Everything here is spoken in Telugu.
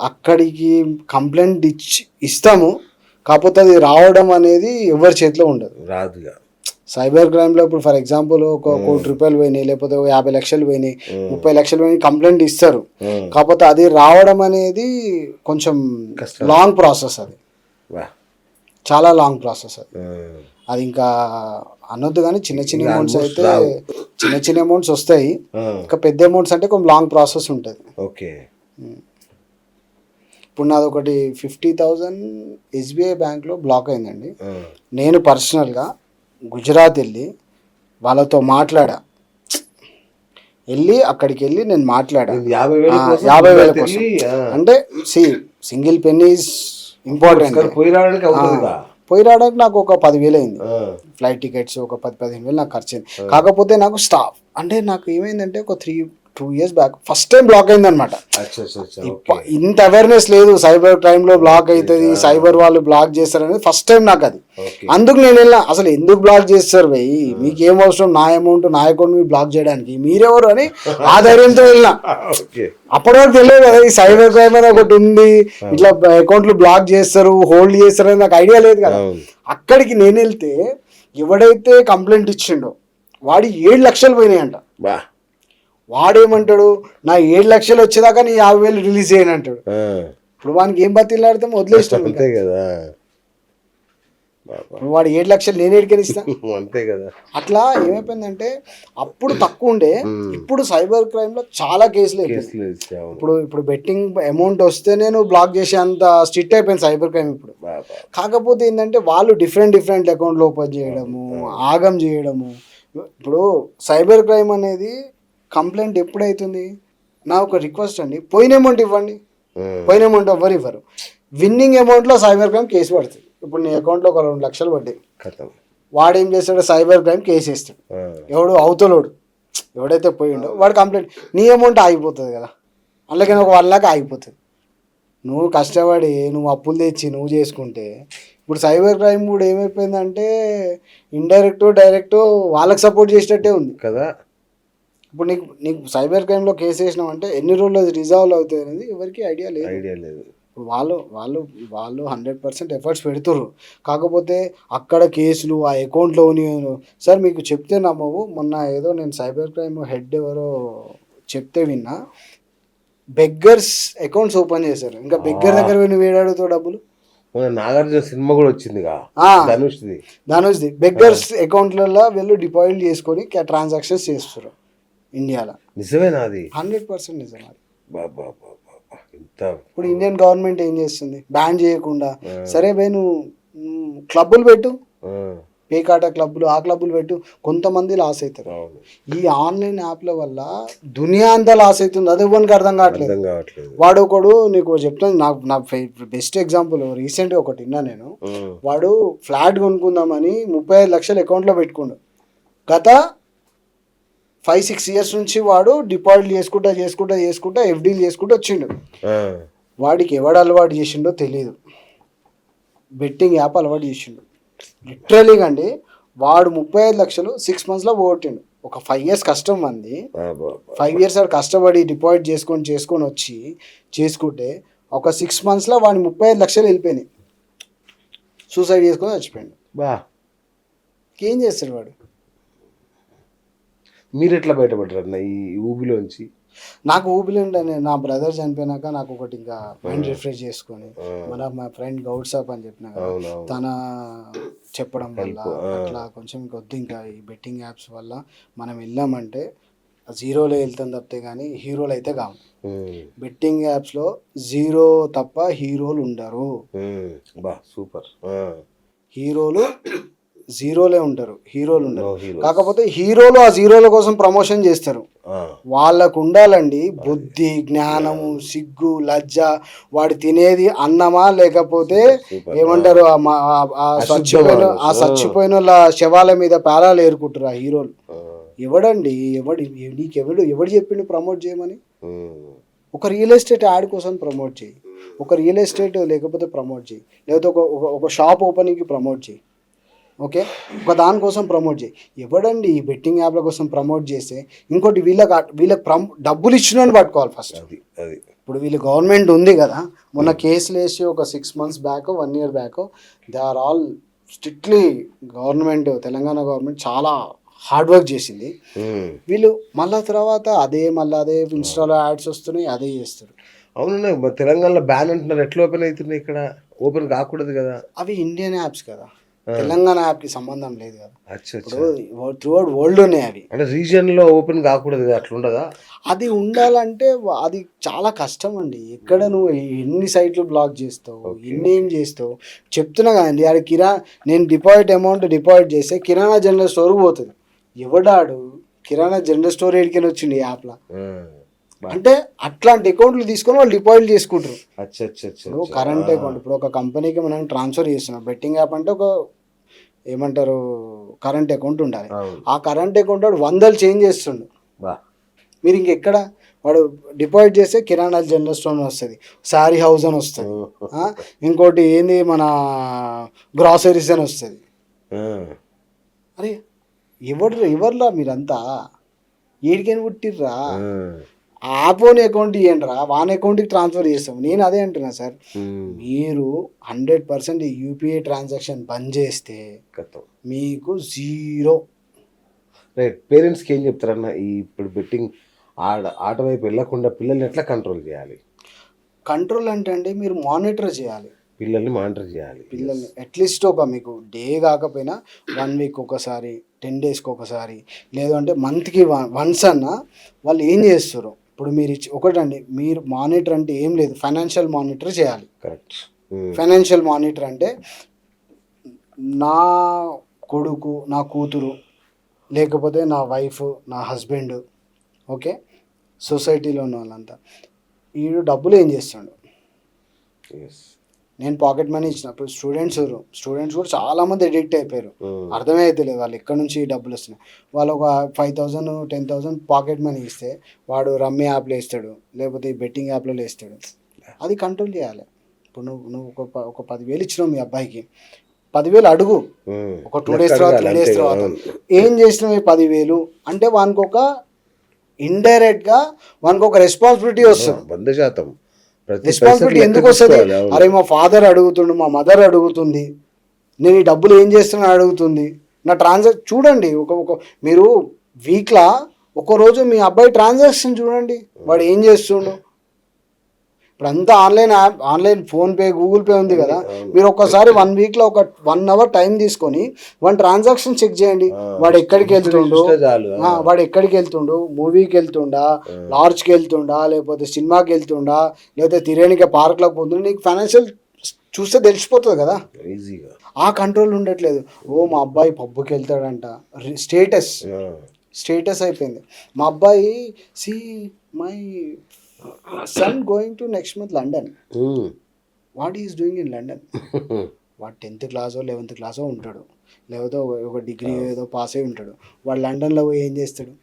అక్కడికి కంప్లైంట్ ఇస్తాము, కాకపోతే అది రావడం అనేది ఎవరి చేతిలో ఉండదు, రాదుగా. సైబర్ క్రైమ్లో ఇప్పుడు ఫర్ ఎగ్జాంపుల్ ఒక ₹1,00,00,000 పోయినాయి, లేకపోతే 50 లక్షలు పోయినాయి, 30 లక్షలు పోయినాయి, కంప్లైంట్ ఇస్తారు. కాకపోతే అది రావడం అనేది కొంచెం లాంగ్ ప్రాసెస్, అది చాలా లాంగ్ ప్రాసెస్. అది ఇంకా అనొద్దు కానీ చిన్న చిన్న అమౌంట్స్ అయితే చిన్న చిన్న అమౌంట్స్ వస్తాయి, ఇంకా పెద్ద అమౌంట్స్ అంటే కొంచెం లాంగ్ ప్రాసెస్ ఉంటుంది. ఓకే. ఇప్పుడు నాది ఒకటి 50,000 SBI బ్యాంక్లో బ్లాక్ అయిందండి. నేను పర్సనల్గా గుజరాత్ వెళ్ళి వాళ్ళతో అక్కడికి వెళ్ళి నేను మాట్లాడా. 50,000 కోసం అంటే సింగిల్ పెన్ ఈజ్ ఇంపార్టెంట్. పోయి రావడానికి నాకు ఒక 10,000 అయింది, ఫ్లైట్ టికెట్స్ ఒక 10-15,000 నాకు ఖర్చు అయింది. కాకపోతే నాకు స్టాఫ్ అంటే నాకు ఏమైందంటే ఒక 2 years back first time block అయింది అనమాట. ఇంత అవేర్నెస్ లేదు సైబర్ క్రైమ్ లో బ్లాక్ అవుతుంది, సైబర్ వాళ్ళు బ్లాక్ చేస్తారు అనేది ఫస్ట్ టైం నాకు అది. అందుకు నేను వెళ్ళా, అసలు ఎందుకు బ్లాక్ చేస్తారు భయ్, మీకు ఏం అవసరం నా అమౌంట్ నా అకౌంట్ మీరు బ్లాక్ చేయడానికి, మీరెవరు అని ఆ ధైర్యంతో వెళ్ళినా. అప్పటి వరకు తెలియదు కదా ఈ సైబర్ క్రైమ్ అనేది ఒకటి ఉంది, ఇట్లా అకౌంట్లు బ్లాక్ చేస్తారు, హోల్డ్ చేస్తారు అని నాకు ఐడియా లేదు కదా. అక్కడికి నేను వెళ్తే ఎవడైతే కంప్లైంట్ ఇచ్చిండో వాడి 7 లక్షలు పోయినాయంట. వాడేమంటాడు, నా 7 లక్షలు వచ్చేదాకా నీ 50,000 రిలీజ్ చేయను అంటాడు. ఇప్పుడు వానికి ఏం బతిలాడతాం, వదిలేస్తాం కదా. వాడు 7 లక్షలు నేను ఎడికనిస్తా, అంతే కదా. అట్లా ఏమైపోయిందంటే అప్పుడు తక్కువ ఉండే, ఇప్పుడు సైబర్ క్రైమ్ లో చాలా కేసులు. ఇప్పుడు బెట్టింగ్ అమౌంట్ వస్తే నేను బ్లాక్ చేసే అంత స్ట్రిక్ట్ అయిపోయింది సైబర్ క్రైమ్ ఇప్పుడు. కాకపోతే ఏంటంటే వాళ్ళు డిఫరెంట్ అకౌంట్లు ఓపెన్ చేయడము, ఆగం చేయడము. ఇప్పుడు సైబర్ క్రైమ్ అనేది కంప్లైంట్ ఎప్పుడైతుంది, నా ఒక రిక్వెస్ట్ అండి, పోయిన అమౌంట్ ఇవ్వండి. పోయిన అమౌంట్ ఎవరు ఇవ్వరు, విన్నింగ్ అమౌంట్లో సైబర్ క్రైమ్ కేసు పడుతుంది. ఇప్పుడు నీ అకౌంట్లో ఒక 2 లక్షలు పడ్డాయి, వాడు ఏం చేస్తాడు, సైబర్ క్రైమ్ కేసు వేస్తాడు. అవతలోడు ఎవడైతే పోయిండో వాడు కంప్లైంట్, నీ అమౌంట్ ఆగిపోతుంది కదా, అందులోకి ఒక 1 lakh ఆగిపోతుంది. నువ్వు కష్టపడి నువ్వు అప్పులు తెచ్చి నువ్వు చేసుకుంటే, ఇప్పుడు సైబర్ క్రైమ్ కూడా ఏమైపోయిందంటే ఇండైరెక్ట్ డైరెక్ట్ వాళ్ళకి సపోర్ట్ చేసేటట్టే ఉంది కదా. ఇప్పుడు నీకు సైబర్ క్రైమ్లో కేసు వేసినామంటే ఎన్ని రోజులు అది రిజాల్వ్ అవుతుంది అనేది ఎవరికి ఐడియా లేదు. ఇప్పుడు వాళ్ళు 100% ఎఫర్ట్స్ పెడుతుర్రు, కాకపోతే అక్కడ కేసులు ఆ అకౌంట్లో సార్ మీకు చెప్తే నమ్మవు, మొన్న ఏదో నేను సైబర్ క్రైమ్ హెడ్ ఎవరో చెప్తే విన్నా, బెగ్గర్స్ అకౌంట్స్ ఓపెన్ చేశారు. ఇంకా బెగ్గర్ దగ్గర నువ్వు వేడాడుతో డబ్బులు, నాగార్జున సినిమా కూడా వచ్చింది ధనుష్ది బెగ్గర్స్ అకౌంట్లలో వీళ్ళు డిపాజిట్ చేసుకొని ట్రాన్సాక్షన్స్ చేస్తారు ఇండియాలో. నిజమేనా అది? 100% నిజం అది. ఇప్పుడు ఇండియన్ గవర్నమెంట్ ఏం చేస్తుంది, బ్యాన్ చేయకుండా సరే భయ్ నువ్వు క్లబ్బులు పెట్టు, పేకాట క్లబ్బులు, ఆ క్లబ్బులు పెట్టు, కొంతమంది లాస్ అవుతారు. ఈ ఆన్లైన్ యాప్ల వల్ల దునియా అంతా లాస్ అవుతుంది, అది ఎవరికి అర్థం కావట్లేదు. వాడు ఒకడు నీకు చెప్తాను, నా బెస్ట్ ఎగ్జాంపుల్ రీసెంట్గా ఒకటి విన్నా నేను. వాడు ఫ్లాట్ కొనుక్కుందామని 35 లక్షలు అకౌంట్లో పెట్టుకుండు. గత 5-6 years నుంచి వాడు డిపాజిట్ చేసుకుంటా ఎఫ్డీలు చేసుకుంటూ వచ్చిండు. వాడికి ఎవడు అలవాటు చేసిండో తెలియదు, బెట్టింగ్ యాప్ అలవాటు చేసిండు. లిటరలీగా అండి, వాడు 35 లక్షలు 6 monthsలో పోగొట్టిండు. ఒక 5 years కష్టం మంది, 5 years వాడు కష్టపడి డిపాజిట్ చేసుకొని వచ్చి చేసుకుంటే ఒక 6 monthsలో వాడి 35 లక్షలు వెళ్ళిపోయినాయి. సూసైడ్ చేసుకొని చచ్చిపోయాడు. ఏం చేస్తాడు వాడు? మీరు ఎట్లా బయటపడ్డారు ఈ ఊబిలోంచి? నాకు ఊబిలో ఉండే, నా బ్రదర్ చనిపోయినాక నాకు ఒకటి ఇంకా మైండ్ రిఫ్రెష్ చేసుకొని మా ఫ్రెండ్ గౌడ్ సాబ్ అని చెప్పిన తన చెప్పడం వల్ల అట్లా కొంచెం వద్దు, ఇంకా ఈ బెట్టింగ్ యాప్స్ వల్ల మనం వెళ్ళామంటే జీరోలో వెళ్తాం తప్పితే కానీ హీరోలు అయితే కావు. బెట్టింగ్ యాప్స్లో జీరో తప్ప హీరోలు ఉండరు. సూపర్. హీరోలు జీరోలే ఉంటారు, హీరోలు ఉండరు. కాకపోతే హీరోలు ఆ జీరోల కోసం ప్రమోషన్ చేస్తారు. వాళ్ళకు ఉండాలండి బుద్ధి, జ్ఞానము, సిగ్గు, లజ్జ. వాడు తినేది అన్నమా లేకపోతే ఏమంటారు ఆ చచ్చిపోయిన వాళ్ళ శవాల మీద పేలాలు ఏరుకుంటారు ఆ హీరోలు. ఎవడండి ఎవడు చెప్పిండు ప్రమోట్ చేయమని? ఒక రియల్ ఎస్టేట్ యాడ్ కోసం ప్రమోట్ చేయి, ఒక రియల్ ఎస్టేట్ లేకపోతే ప్రమోట్ చేయి, లేకపోతే ఒక షాప్ ఓపెనింగ్కి ప్రమోట్ చేయి. ఓకే, ఒక దానికోసం ప్రమోట్ చేయి. ఎవడండి ఈ బెట్టింగ్ యాప్ల కోసం ప్రమోట్ చేస్తే ఇంకోటి వీళ్ళకి డబ్బులు ఇచ్చినోని పట్టుకోవాలి ఫస్ట్. ఇప్పుడు వీళ్ళు గవర్నమెంట్ ఉంది కదా, మొన్న కేసులు వేసి ఒక 6 months back 1 year back, they are all strictly government, Telangana government చాలా హార్డ్ వర్క్ చేసింది. వీళ్ళు మళ్ళా తర్వాత మళ్ళీ అదే ఇన్స్టాలో యాడ్స్ వస్తున్నాయి, అదే చేస్తారు. అవునన్నా, మరి తెలంగాణలో బ్యాన్ అంటున్నారు, ఎట్లా ఓపెన్ అవుతున్నాయి? ఇక్కడ ఓపెన్ కాకూడదు కదా. అవి ఇండియన్ యాప్స్ కదా, తెలంగాణ యాప్కి సంబంధం లేదు కదా. అచ్చా. ఇప్పుడు త్రూఅవుట్ వరల్డ్ ఉన్నాయి అవి. అంటే రీజియన్ లో ఓపెన్ కాకూడదు కదా, అట్లా ఉండదా? అది ఉండాలంటే అది చాలా కష్టం అండి. ఎక్కడ నువ్వు ఎన్ని సైట్లు బ్లాక్ చేస్తావు, ఎన్ని ఏం చేస్తావు చెప్తున్నా కదండి. ఆడ నేను డిపాజిట్ చేస్తే కిరాణా జనరల్ స్టోర్కి పోతుంది. ఎవడాడు కిరాణా జనరల్ స్టోర్ ఏడికని వచ్చింది ఈ యాప్లో. అంటే అట్లాంటి అకౌంట్లు తీసుకొని వాళ్ళు డిపాజిట్ చేసుకుంటారు. ఇప్పుడు కరెంట్ అకౌంట్, ఇప్పుడు ఒక కంపెనీకి మనం ట్రాన్స్ఫర్ చేస్తున్నాం. బెట్టింగ్ యాప్ అంటే ఒక ఏమంటారు కరెంట్ అకౌంట్ ఉండాలి. ఆ కరెంట్ అకౌంట్ వాడు 100 చేంజ్ చేస్తుండు. మీరు ఇంకెక్కడ వాడు డిపాజిట్ చేస్తే కిరాణా జనరల్ స్టోర్ వస్తుంది, శారీ హౌస్ అని వస్తుంది, ఇంకోటి ఏంది మన గ్రాసరీస్ అని వస్తుంది. అరే ఎవర్లా మీరంతా ఏడికని పుట్టిర్రా? ఆపోని అకౌంట్ ఇవ్వండి రా, వాన్ అకౌంట్కి ట్రాన్స్ఫర్ చేస్తాం. నేను అదే అంటున్నా సార్, మీరు 100% యూపీఐ ట్రాన్సాక్షన్ బంద్ చేస్తే మీకు 0. రైట్. పేరెంట్స్కి ఏం చెప్తారన్న ఈ ఇప్పుడు బెట్టింగ్ ఆట వైపు వెళ్ళకుండా పిల్లల్ని ఎట్లా కంట్రోల్ చేయాలి? కంట్రోల్ అంటే అండి మీరు మానిటర్ చేయాలి, పిల్లల్ని మానిటర్ చేయాలి. పిల్లల్ని అట్లీస్ట్ ఒక మీకు డే కాకపోయినా 1 week ఒకసారి, 10 daysకి ఒకసారి, లేదంటే మంత్కి వన్స్ అన్న వాళ్ళు ఏం చేస్తారు. ఇప్పుడు మీరు ఒకటండి, మీరు మానిటర్ అంటే ఏం లేదు, ఫైనాన్షియల్ మానిటర్ చేయాలి. కరెక్ట్. ఫైనాన్షియల్ మానిటర్ అంటే నా కొడుకు, నా కూతురు, లేకపోతే నా వైఫ్, నా హస్బెండ్, ఓకే, సొసైటీలో ఉన్న వాళ్ళంతా వీడు డబ్బులు ఏం చేస్తాడు. నేను పాకెట్ మనీ ఇచ్చినప్పుడు స్టూడెంట్స్ కూడా చాలామంది ఎడిక్ట్ అయిపోయారు. అర్థమైతలేదు వాళ్ళు ఎక్కడి నుంచి డబ్బులు వస్తున్నాయి. వాళ్ళు ఒక 5,000 10,000 పాకెట్ మనీ ఇస్తే వాడు రమ్మీ యాప్లో వేస్తాడు, లేకపోతే ఈ బెట్టింగ్ యాప్లో వేస్తాడు. అది కంట్రోల్ చేయాలి. ఇప్పుడు నువ్వు ఒక 10,000 ఇచ్చినావు మీ అబ్బాయికి, 10,000 అడుగు. ఒక 2 days తర్వాత 3 days తర్వాత ఏం చేసినావు ఈ 10,000 అంటే వానికి ఒక ఇండైరెక్ట్గా వానికి ఒక రెస్పాన్సిబిలిటీ వస్తుంది. 100% రెస్పాన్సిబిలిటీ ఎందుకు వస్తుంది? అరే మా ఫాదర్ అడుగుతుండు, మా మదర్ అడుగుతుంది, నేను ఈ డబ్బులు ఏం చేస్తున్నా అడుగుతుంది, నా చూడండి. మీరు వీక్లా ఒకరోజు మీ అబ్బాయి ట్రాన్సాక్షన్ చూడండి, వాడు ఏం చేస్తుండు. ఇప్పుడు అంతా ఆన్లైన్ ఫోన్పే, గూగుల్ పే ఉంది కదా. మీరు ఒక్కసారి 1 weekలో ఒక 1 hour టైం తీసుకొని వాడి ట్రాన్సాక్షన్ చెక్ చేయండి. వాడు ఎక్కడికి వెళ్తుండు, మూవీకి వెళ్తుండా, లాడ్జ్కి వెళ్తుండా, లేకపోతే సినిమాకి వెళ్తుండా, లేకపోతే తిరేనికి పార్క్లోకి పోతుండా, నీకు ఫైనాన్షియల్ చూస్తే తెలిసిపోతుంది కదా. ఈజీగా ఆ కంట్రోల్ ఉండట్లేదు. మా అబ్బాయి పబ్బుకి వెళ్తాడంట, స్టేటస్ అయిపోయింది. మా అబ్బాయి my son going to next month London. What he is doing in London? వాడు 10th class 11th class ఉంటాడు, లేకపోతే ఒక డిగ్రీ ఏదో పాస్ అయి ఉంటాడు. వాడు లండన్లో పోయి ఏం చేస్తాడు?